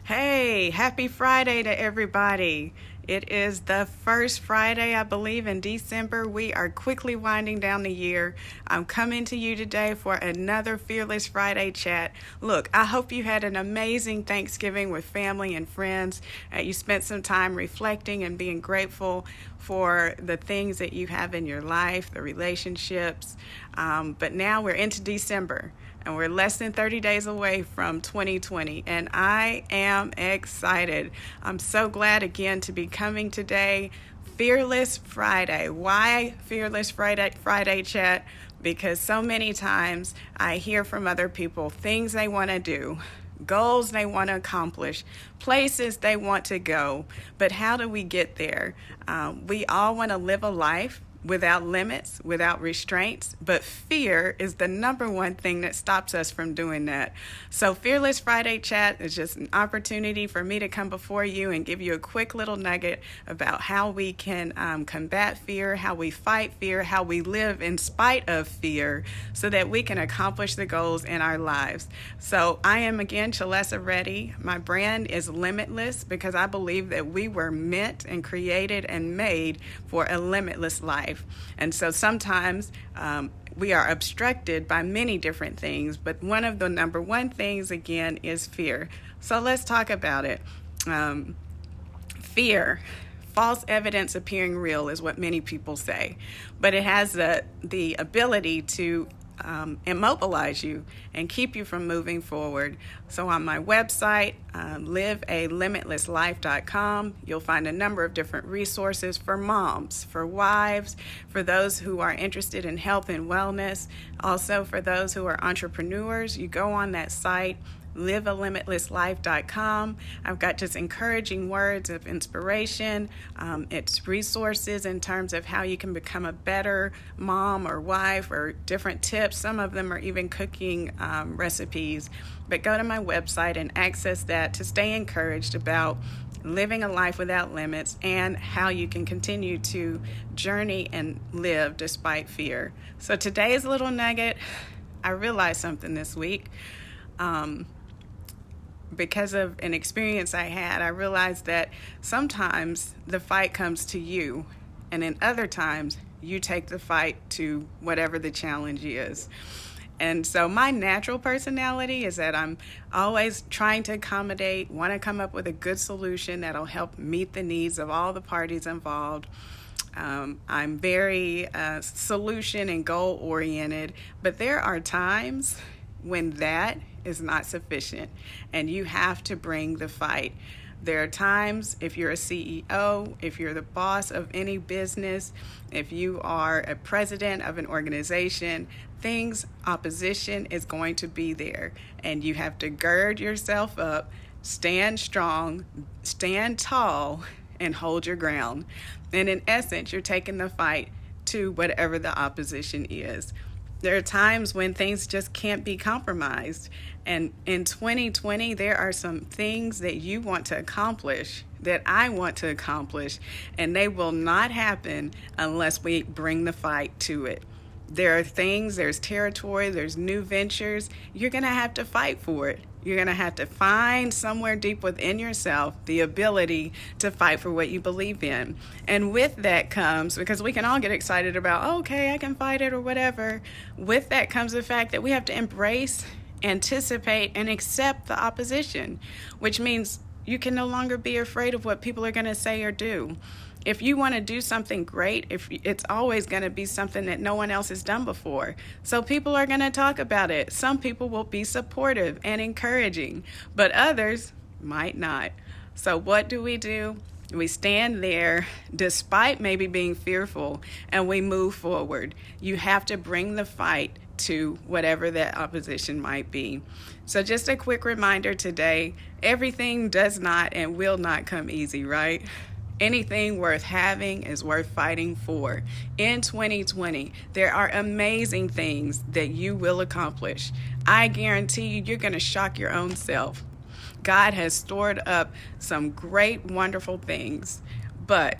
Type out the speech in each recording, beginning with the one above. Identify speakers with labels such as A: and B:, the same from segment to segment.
A: Hey, happy Friday to everybody. It is the first Friday, I believe, in December. We are quickly winding down the year. I'm coming to you today for another Fearless Friday chat. Look, I hope you had an amazing Thanksgiving with family and friends. You spent some time reflecting and being grateful for the things that you have in your life, the relationships. But now we're into December. And we're less than 30 days away from 2020, and I am excited. I'm so glad again to be coming today. Fearless Friday. Why Fearless Friday chat? Because so many times I hear from other people things they want to do, goals they want to accomplish, places they want to go. But how do we get there? We all want to live a life without limits, without restraints, but fear is the number one thing that stops us from doing that. So Fearless Friday chat is just an opportunity for me to come before you and give you a quick little nugget about how we can combat fear, how we fight fear, how we live in spite of fear so that we can accomplish the goals in our lives. So I am again Chalessa Reddy. My brand is Limitless because I believe that we were meant and created and made for a limitless life. And so sometimes we are obstructed by many different things, but one of the number one things, again, is fear. So let's talk about it. Fear, false evidence appearing real is what many people say, but it has the ability to immobilize you and keep you from moving forward. So on my website, livealimitlesslife.com, you'll find a number of different resources for moms, for wives, for those who are interested in health and wellness, also for those who are entrepreneurs. You go on that site, livealimitlesslife.com. I've got just encouraging words of inspiration. It's resources in terms of how you can become a better mom or wife, or different tips. Some of them are even cooking recipes. But go to my website and access that to stay encouraged about living a life without limits and how you can continue to journey and live despite fear. So today's little nugget, I realized something this week. Because of an experience I had, I realized that sometimes the fight comes to you, and in other times, you take the fight to whatever the challenge is. And so my natural personality is that I'm always trying to accommodate, want to come up with a good solution that'll help meet the needs of all the parties involved. I'm very solution and goal oriented, but there are times when that is not sufficient and you have to bring the fight. There are times, if you're a CEO, if you're the boss of any business, if you are a president of an organization, opposition is going to be there, and you have to gird yourself up, stand strong, stand tall, and hold your ground. And in essence, you're taking the fight to whatever the opposition is. There are times when things just can't be compromised. And in 2020, there are some things that you want to accomplish, that I want to accomplish, and they will not happen unless we bring the fight to it. There are things, there's territory, there's new ventures. You're going to have to fight for it. You're going to have to find somewhere deep within yourself the ability to fight for what you believe in. And with that comes, because we can all get excited about, oh, okay, I can fight it or whatever. With that comes the fact that we have to embrace, anticipate, and accept the opposition, which means you can no longer be afraid of what people are going to say or do. If you want to do something great, it's always going to be something that no one else has done before. So people are going to talk about it. Some people will be supportive and encouraging, but others might not. So what do? We stand there despite maybe being fearful, and we move forward. You have to bring the fight to whatever that opposition might be. So just a quick reminder today, everything does not and will not come easy, right? Anything worth having is worth fighting for. In 2020, there are amazing things that you will accomplish. I guarantee you're going to shock your own self. God has stored up some great, wonderful things, but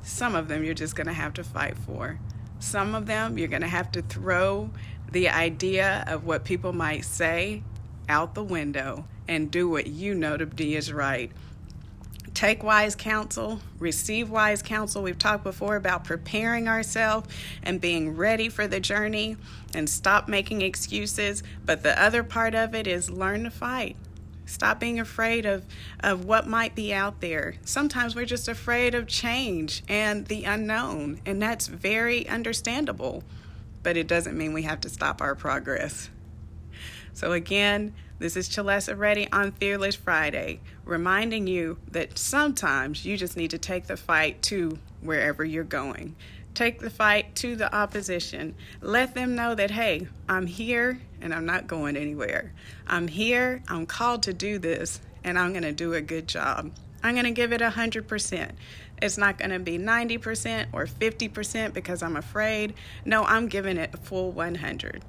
A: some of them you're just going to have to fight for. Some of them you're going to have to throw the idea of what people might say out the window and do what you know to be is right. Take wise counsel, receive wise counsel. We've talked before about preparing ourselves and being ready for the journey, and stop making excuses. But the other part of it is learn to fight. Stop being afraid of what might be out there. Sometimes we're just afraid of change and the unknown, and that's very understandable. But it doesn't mean we have to stop our progress. So again, this is Chalessa Reddy on Fearless Friday, reminding you that sometimes you just need to take the fight to wherever you're going. Take the fight to the opposition. Let them know that, hey, I'm here and I'm not going anywhere. I'm here, I'm called to do this, and I'm going to do a good job. I'm going to give it 100%. It's not going to be 90% or 50% because I'm afraid. No, I'm giving it a full 100.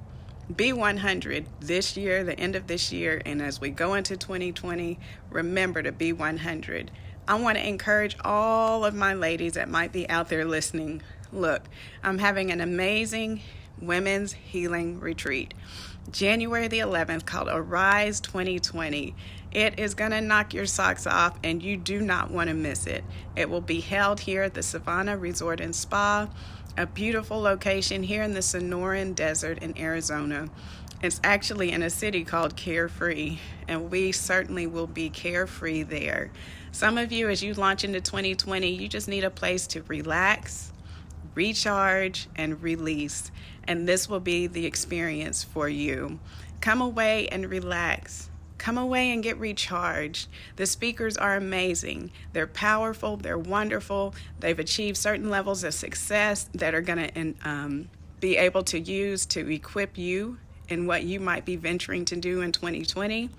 A: Be 100 this year, the end of this year, and as we go into 2020, remember to be 100. I want to encourage all of my ladies that might be out there listening. Look, I'm having an amazing women's healing retreat, January the 11th, called Arise 2020. It is going to knock your socks off, and you do not want to miss it. It will be held here at the Savannah Resort and Spa, a beautiful location here in the Sonoran Desert in Arizona. It's actually in a city called Carefree, and we certainly will be carefree there. Some of you, as you launch into 2020, you just need a place to relax, recharge, and release, and this will be the experience for you. Come away and relax. Come away and get recharged. The speakers are amazing. They're powerful. They're wonderful. They've achieved certain levels of success that are going to be able to use to equip you in what you might be venturing to do in 2020.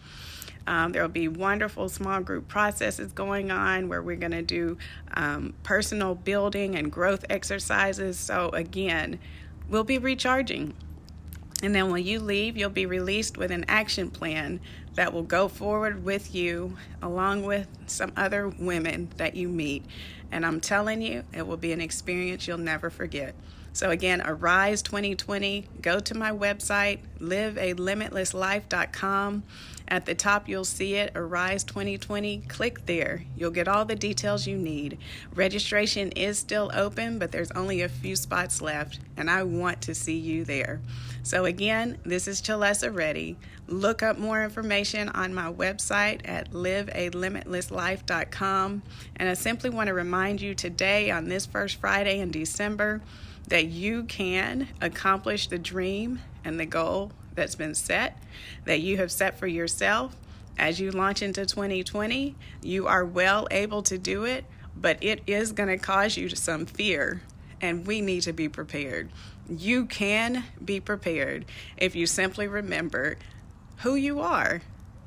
A: There will be wonderful small group processes going on where we're going to do personal building and growth exercises. So again, we'll be recharging. And then when you leave, you'll be released with an action plan that will go forward with you along with some other women that you meet. And I'm telling you, it will be an experience you'll never forget. So again, Arise 2020, go to my website, livealimitlesslife.com. At the top, you'll see it, Arise 2020. Click there. You'll get all the details you need. Registration is still open, but there's only a few spots left, and I want to see you there. So again, this is Chalessa Reddy. Look up more information on my website at livealimitlesslife.com. And I simply want to remind you today, on this first Friday in December, that you can accomplish the dream and the goal that's been set, that you have set for yourself. As you launch into 2020, you are well able to do it, but it is going to cause you some fear, and we need to be prepared. You can be prepared if you simply remember who you are.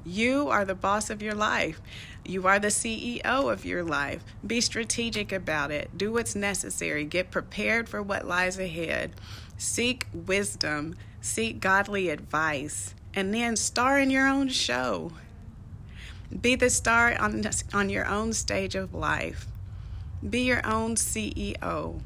A: You are the boss of your life. You are the CEO of your life. Be strategic about it. Do what's necessary. Get prepared for what lies ahead. Seek wisdom. Seek godly advice. And then star in your own show. Be the star on your own stage of life. Be your own CEO.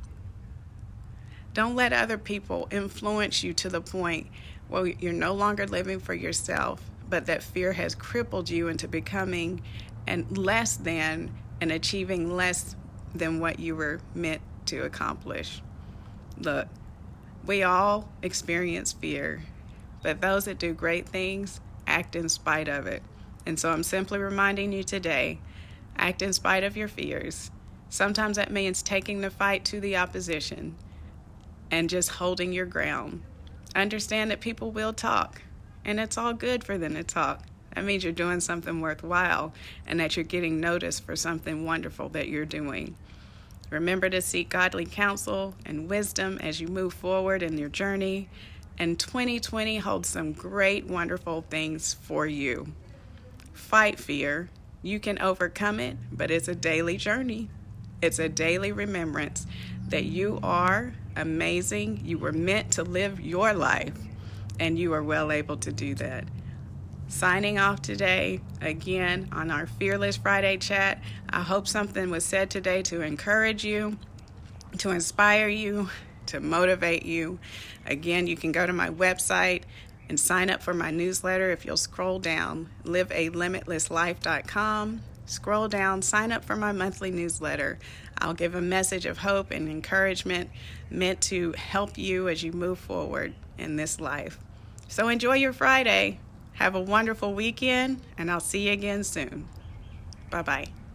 A: Don't let other people influence you to the point where you're no longer living for yourself, but that fear has crippled you into becoming less than and achieving less than what you were meant to accomplish. Look, we all experience fear, but those that do great things act in spite of it. And so I'm simply reminding you today, act in spite of your fears. Sometimes that means taking the fight to the opposition and just holding your ground. Understand that people will talk, and it's all good for them to talk. That means you're doing something worthwhile and that you're getting noticed for something wonderful that you're doing. Remember to seek godly counsel and wisdom as you move forward in your journey. And 2020 holds some great, wonderful things for you. Fight fear. You can overcome it, but it's a daily journey. It's a daily remembrance that you are amazing. You were meant to live your life, and you are well able to do that. Signing off today, again, on our Fearless Friday chat. I hope something was said today to encourage you, to inspire you, to motivate you. Again, you can go to my website, and sign up for my newsletter. If you'll scroll down, livealimitlesslife.com, scroll down, sign up for my monthly newsletter. I'll give a message of hope and encouragement meant to help you as you move forward in this life. So enjoy your Friday. Have a wonderful weekend, and I'll see you again soon. Bye-bye.